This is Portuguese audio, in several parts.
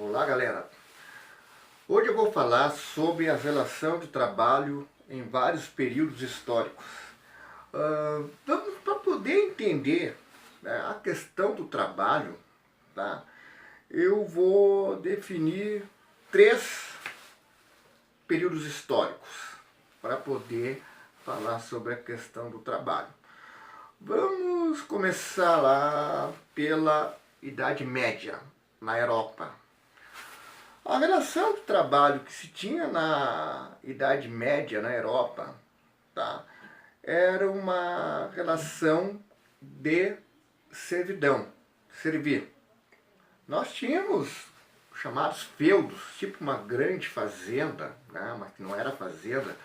Olá, galera! Hoje eu vou falar sobre a relação de trabalho em vários períodos históricos. Para poder entender, né, a questão do trabalho, tá? Eu vou definir 3 períodos históricos para poder falar sobre a questão do trabalho. Vamos começar lá pela Idade Média, na Europa. A relação de trabalho que se tinha na Idade Média, na Europa, tá, era uma relação de servidão, servir. Nós tínhamos chamados feudos, tipo uma grande fazenda, né, mas que não era fazenda,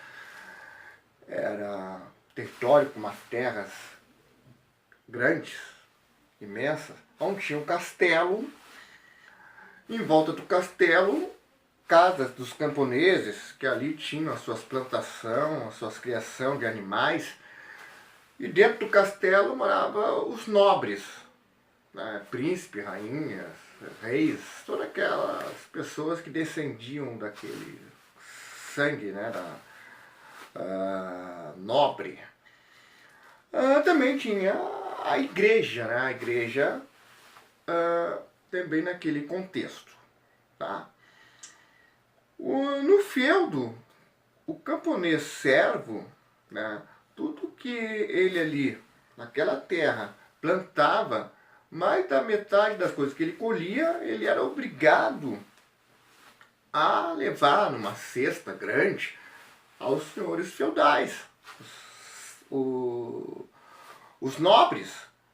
era território com umas terras grandes, imensas, onde tinha um castelo. Em volta do castelo, casas dos camponeses, que ali tinham as suas plantações, as suas criação de animais. E dentro do castelo moravam os nobres, né? Príncipes, rainhas, reis, todas aquelas pessoas que descendiam daquele sangue, né, nobre. Também tinha a igreja, né? A igreja também naquele contexto, tá? No feudo, o camponês servo, né, tudo que ele ali, naquela terra, plantava, mais da metade das coisas que ele colhia, ele era obrigado a levar numa cesta grande aos senhores feudais, os nobres,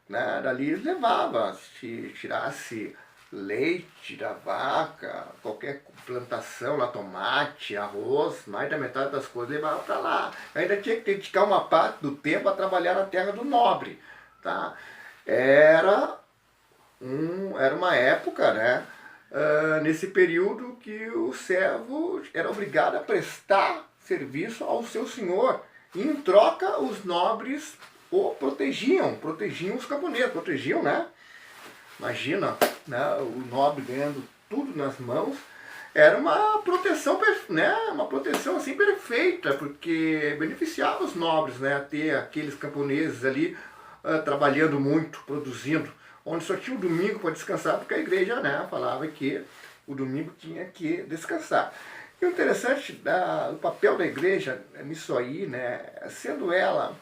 né, dali eles levavam, se tirasse leite da vaca, qualquer plantação lá, tomate, arroz, mais da metade das coisas levava para lá. Ainda tinha que dedicar uma parte do tempo a trabalhar na terra do nobre, tá? Era uma época, né, nesse período que o servo era obrigado a prestar serviço ao seu senhor. E em troca os nobres o protegiam os camponeses, protegiam, né? Imagina, né, o nobre ganhando tudo nas mãos. Era uma proteção, né, uma proteção assim perfeita, porque beneficiava os nobres, né, ter aqueles camponeses ali trabalhando muito, produzindo, onde só tinha o domingo para descansar, porque a igreja, né, falava que o domingo tinha que descansar. E o interessante do papel da igreja nisso aí, né, sendo ela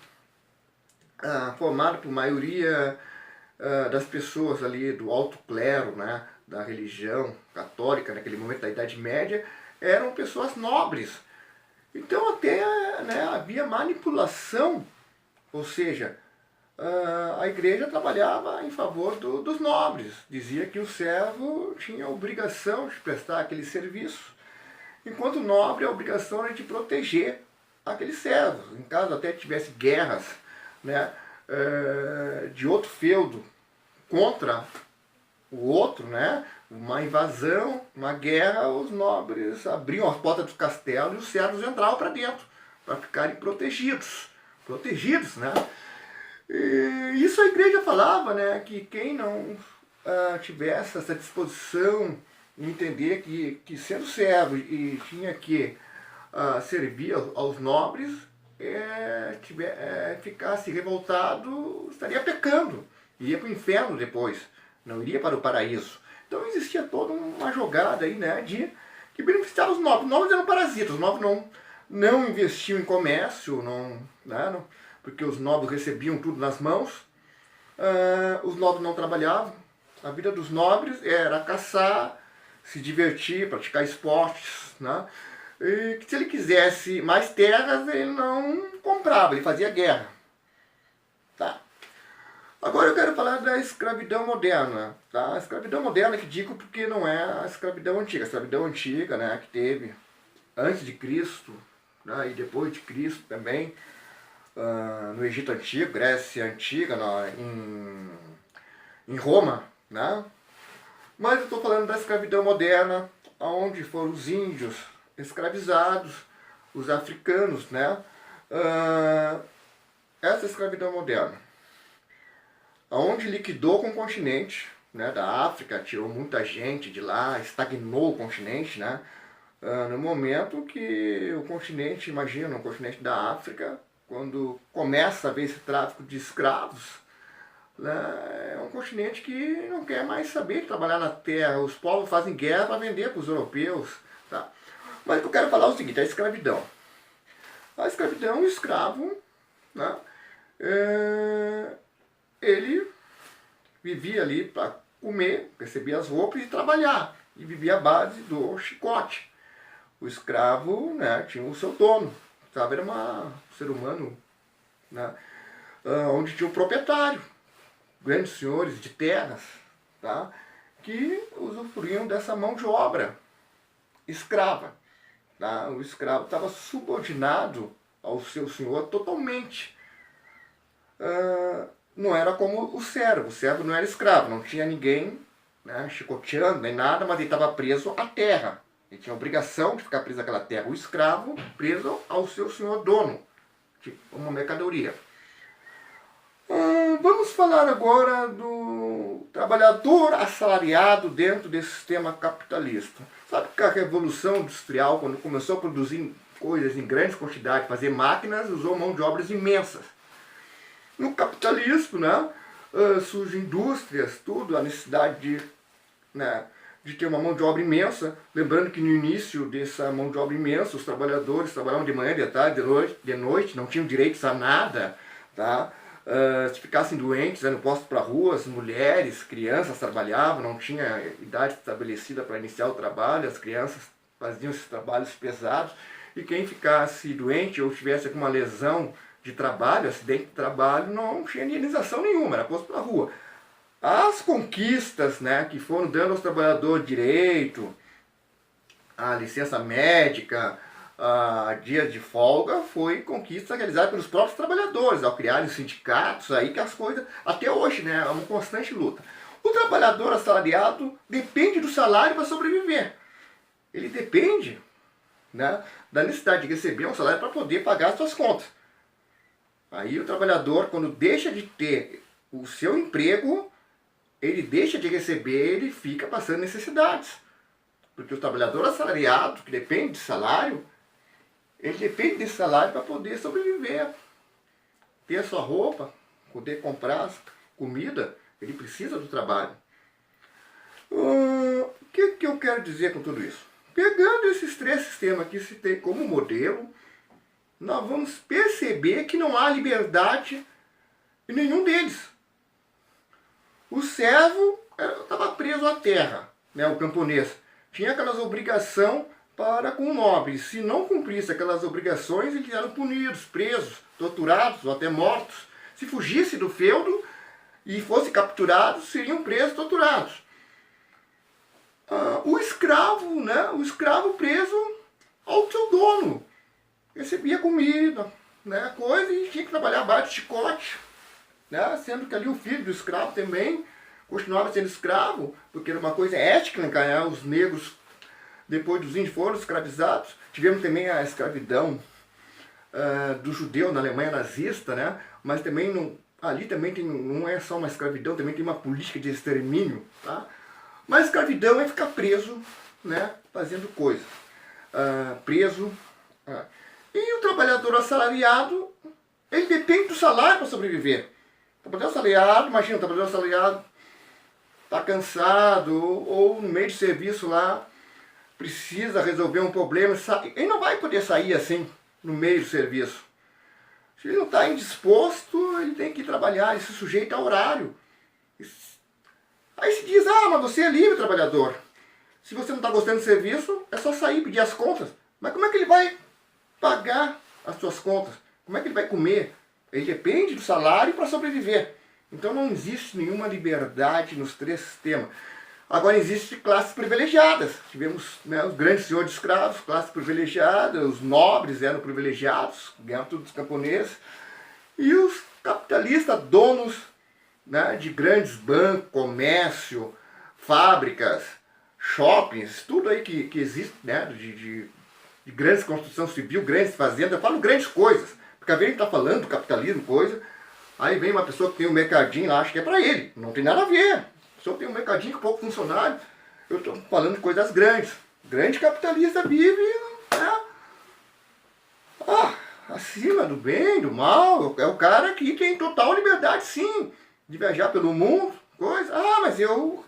formada por maioria das pessoas ali do alto clero, né, da religião católica naquele momento da Idade Média, eram pessoas nobres. Então até, né, havia manipulação, ou seja, a igreja trabalhava em favor dos nobres, dizia que o servo tinha a obrigação de prestar aquele serviço, enquanto o nobre a obrigação era de proteger aqueles servos, em caso até tivesse guerras, né, de outro feudo contra o outro, né, uma invasão, uma guerra, os nobres abriam as portas do castelo e os servos entravam para dentro, para ficarem protegidos, né. E isso a igreja falava, né, que quem não tivesse essa disposição em entender que sendo servo e tinha que servir aos nobres, ficasse revoltado, estaria pecando, iria para o inferno depois, não iria para o paraíso. Então existia toda uma jogada aí, né, que beneficiava os nobres. Os nobres eram parasitas, os nobres não investiam em comércio, porque os nobres recebiam tudo nas mãos, os nobres não trabalhavam, a vida dos nobres era caçar, se divertir, praticar esportes, né? E que se ele quisesse mais terras, ele não comprava, ele fazia guerra. Tá? Agora eu quero falar da escravidão moderna. Tá? A escravidão moderna que digo porque não é a escravidão antiga. A escravidão antiga, né, que teve antes de Cristo, né, e depois de Cristo também, no Egito Antigo, Grécia Antiga, em Roma. Né? Mas eu estou falando da escravidão moderna, onde foram os índios escravizados, os africanos, né? Essa escravidão moderna, onde liquidou com o continente, né, da África, tirou muita gente de lá, estagnou o continente, né? No momento que o continente, imagina, o continente da África, quando começa a haver esse tráfico de escravos, né, é um continente que não quer mais saber de trabalhar na terra. Os povos fazem guerra para vender para os europeus. Tá? Mas o que eu quero falar é o seguinte, a escravidão. A escravidão, o escravo, né, ele vivia ali para comer, recebia as roupas e trabalhar. E vivia à base do chicote. O escravo, né, tinha o seu dono. O escravo era um ser humano, né, onde tinha um proprietário, grandes senhores de terras, tá, que usufruíam dessa mão de obra escrava. Tá? O escravo estava subordinado ao seu senhor totalmente. Não era como o servo não era escravo, não tinha ninguém, né, chicoteando nem nada, mas ele estava preso à terra. Ele tinha a obrigação de ficar preso àquela terra. O escravo preso ao seu senhor dono, tipo uma mercadoria. Vamos falar agora do trabalhador assalariado dentro desse sistema capitalista. Sabe que a Revolução Industrial, quando começou a produzir coisas em grandes quantidades, fazer máquinas, usou mão de obras imensas. No capitalismo, né, surgem indústrias, tudo, a necessidade de ter uma mão de obra imensa. Lembrando que no início dessa mão de obra imensa, os trabalhadores trabalhavam de manhã, de tarde, de noite, não tinham direitos a nada. Tá? Se ficassem doentes, eram postos para rua, as mulheres, crianças trabalhavam, não tinha idade estabelecida para iniciar o trabalho, as crianças faziam esses trabalhos pesados, e quem ficasse doente ou tivesse alguma lesão de trabalho, acidente de trabalho, não tinha indenização nenhuma, era posto para rua. As conquistas, né, que foram dando aos trabalhadores direito, a licença médica, a dias de folga, foi conquista realizada pelos próprios trabalhadores, ao criarem os sindicatos, aí que as coisas, até hoje, né, é uma constante luta. O trabalhador assalariado depende do salário para sobreviver. Ele depende, né, da necessidade de receber um salário para poder pagar as suas contas. Aí o trabalhador, quando deixa de ter o seu emprego, ele deixa de receber, ele fica passando necessidades. Porque o trabalhador assalariado, que depende de salário, ele depende desse salário para poder sobreviver. Ter a sua roupa, poder comprar comida, ele precisa do trabalho. O que eu quero dizer com tudo isso? Pegando esses três sistemas que citei como modelo, nós vamos perceber que não há liberdade em nenhum deles. O servo estava preso à terra, né, o camponês. Tinha aquelas obrigações para com o nobre. Se não cumprisse aquelas obrigações, eles eram punidos, presos, torturados ou até mortos. Se fugisse do feudo e fosse capturado, seriam presos, torturados. O escravo, né, o escravo preso ao seu dono. Recebia comida, né, coisa, e tinha que trabalhar abaixo de chicote. Né, sendo que ali o filho do escravo também continuava sendo escravo, porque era uma coisa ética, né, os negros, depois dos índios, foram escravizados. Tivemos também a escravidão do judeu na Alemanha nazista, né, mas também ali também não é só uma escravidão, também tem uma política de extermínio. Tá? Mas escravidão é ficar preso, né, fazendo coisa. Preso. E o trabalhador assalariado, ele depende do salário para sobreviver. O trabalhador assalariado, imagina, o trabalhador assalariado está cansado, ou no meio de serviço lá, precisa resolver um problema, ele não vai poder sair assim, no meio do serviço. Se ele não está indisposto, ele tem que trabalhar, ele se sujeita a horário. Aí se diz, mas você é livre, trabalhador. Se você não está gostando do serviço, é só sair e pedir as contas. Mas como é que ele vai pagar as suas contas? Como é que ele vai comer? Ele depende do salário para sobreviver. Então não existe nenhuma liberdade nos três sistemas. Agora existem classes privilegiadas. Tivemos, né, os grandes senhores de escravos, classes privilegiadas, os nobres eram privilegiados, ganhavam tudo dos camponeses. E os capitalistas, donos, né, de grandes bancos, comércio, fábricas, shoppings, tudo aí que existe, né, de grandes construção civil, grandes fazendas, eu falo grandes coisas. Porque a gente está falando do capitalismo, coisa, aí vem uma pessoa que tem um mercadinho lá, acha que é para ele. Não tem nada a ver. Se eu tenho um mercadinho com pouco funcionário, eu estou falando de coisas grandes. Grande capitalista vive, né? Acima do bem, do mal. É o cara que tem total liberdade, sim, de viajar pelo mundo, coisa. Mas eu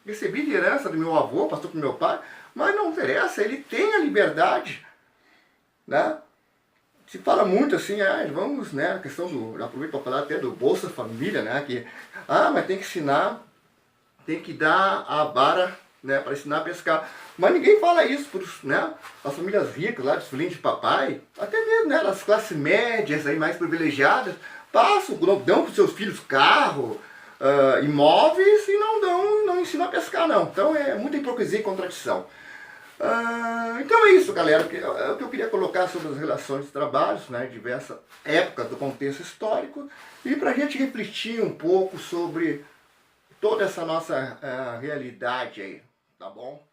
recebi de herança do meu avô, passou pro meu pai, mas não interessa, ele tem a liberdade, né? Se fala muito assim, vamos, né, a questão do, aproveito para falar até do Bolsa Família, né, que, mas tem que ensinar, tem que dar a vara, né, para ensinar a pescar. Mas ninguém fala isso para né, as famílias ricas, lá dos filhinhos de papai, até mesmo, né, as classes médias aí mais privilegiadas, passam, dão para os seus filhos carro, imóveis e não ensinam a pescar, não. Então é muita hipocrisia e contradição. Então é isso, galera, o que eu queria colocar sobre as relações de trabalhos, né, diversas épocas do contexto histórico, e para a gente refletir um pouco sobre toda essa nossa realidade aí, tá bom?